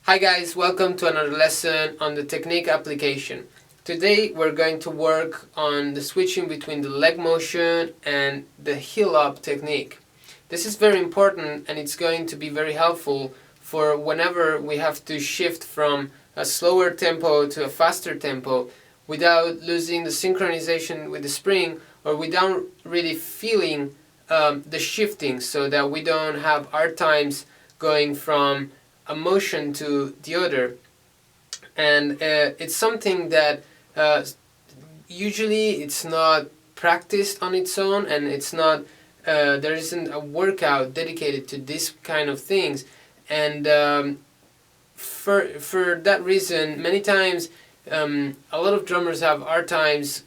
Hi guys, welcome to another lesson on the technique application. Today we're going to work on the switching between the leg motion and the heel up technique. This is very important and it's going to be very helpful for whenever we have to shift from a slower tempo to a faster tempo without losing the synchronization with the spring or without really feeling the shifting, so that we don't have hard times going from a motion to the other. And it's something that usually it's not practiced on its own, and it's not there isn't a workout dedicated to this kind of things. And for that reason, many times a lot of drummers have hard times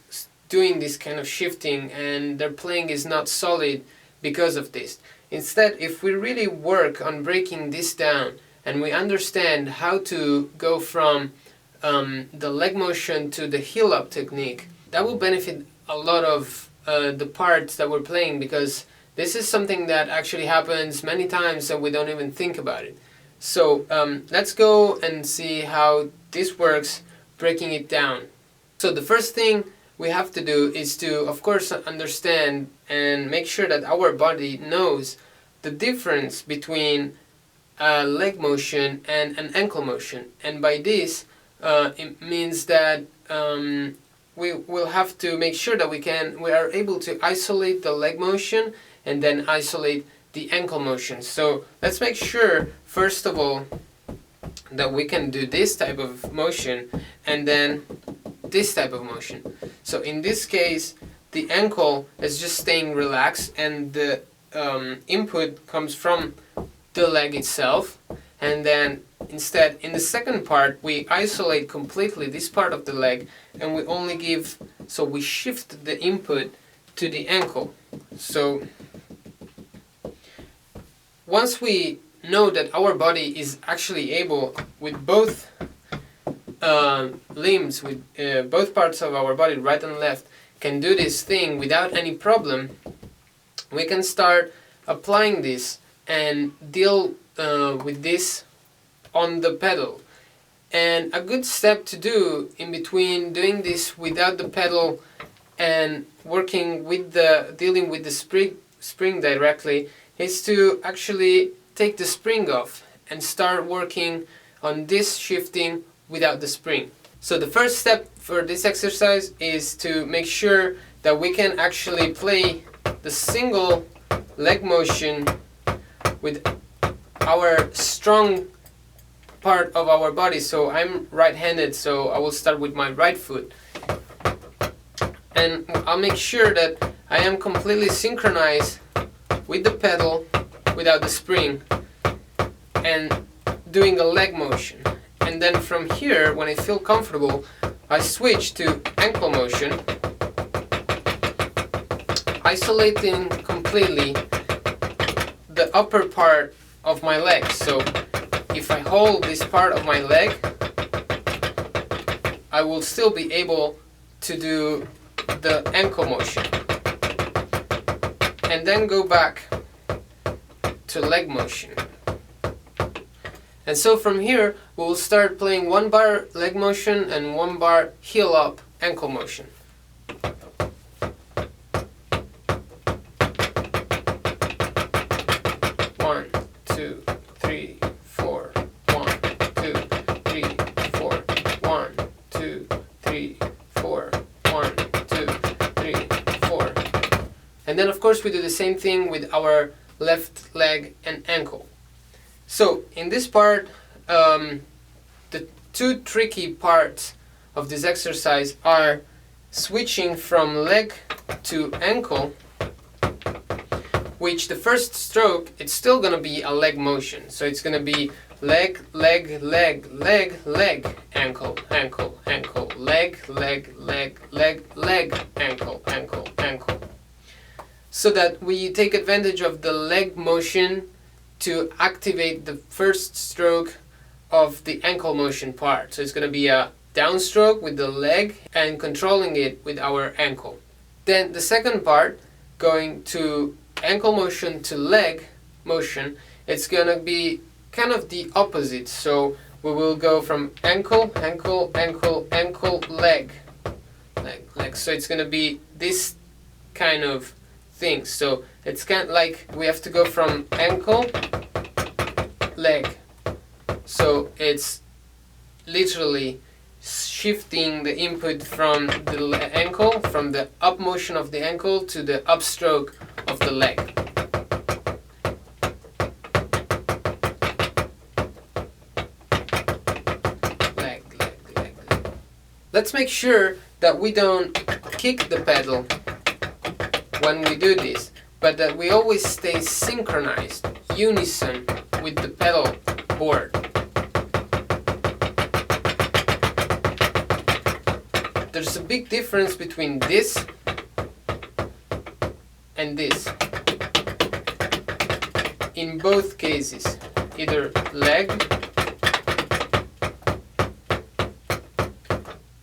doing this kind of shifting, and their playing is not solid because of this. Instead, if we really work on breaking this down and we understand how to go from the leg motion to the heel up technique, that will benefit a lot of the parts that we're playing, because this is something that actually happens many times and we don't even think about it. So let's go and see how this works, breaking it down. So the first thing we have to do is to, of course, understand and make sure that our body knows the difference between a leg motion and an ankle motion. And by this, it means that we will have to make sure that we are able to isolate the leg motion and then isolate the ankle motion. So let's make sure, first of all, that we can do this type of motion and then this type of motion. So in this case, the ankle is just staying relaxed and the input comes from the leg itself, and then instead in the second part we isolate completely this part of the leg and we only we shift the input to the ankle. So once we know that our body is actually able, with both limbs, with both parts of our body, right and left, can do this thing without any problem, we can start applying this and deal with this on the pedal. And a good step to do in between doing this without the pedal and working with dealing with the spring directly is to actually take the spring off and start working on this shifting without the spring. So the first step for this exercise is to make sure that we can actually play the single leg motion with our strong part of our body. So I'm right-handed, so I will start with my right foot. And I'll make sure that I am completely synchronized with the pedal without the spring and doing a leg motion. And then from here, when I feel comfortable, I switch to ankle motion, isolating completely the upper part of my leg. So if I hold this part of my leg, I will still be able to do the ankle motion and then go back to leg motion. And so from here we will start playing one bar leg motion and one bar heel up ankle motion. One, two, three, four. 1, 2, 3, 4. 1, 2, 3, 4. 1, 2, 3, 4. And then of course we do the same thing with our left leg and ankle. So in this part, the two tricky parts of this exercise are switching from leg to ankle, which the first stroke, it's still going to be a leg motion. So it's going to be leg, leg, leg, leg, leg, ankle, ankle, ankle, leg, leg, leg, leg, leg, ankle, ankle, ankle. So that we take advantage of the leg motion to activate the first stroke of the ankle motion part. So it's going to be a downstroke with the leg and controlling it with our ankle. Then the second part, going to ankle motion to leg motion, it's going to be kind of the opposite. So we will go from ankle, ankle, ankle, ankle, leg, leg. So it's going to be this kind of thing. So it's kind of like we have to go from ankle, leg. So it's literally shifting the input from the ankle, from the up motion of the ankle to the upstroke of the leg. Leg, leg, leg, leg. Let's make sure that we don't kick the pedal when we do this, but that we always stay synchronized, unison with the pedal board. There's a big difference between this and this. In both cases, either leg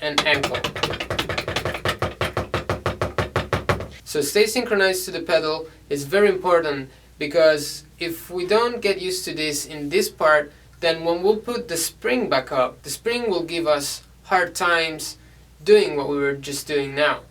and ankle. So stay synchronized to the pedal is very important, because if we don't get used to this in this part, then when we'll put the spring back up, the spring will give us hard times doing what we were just doing now.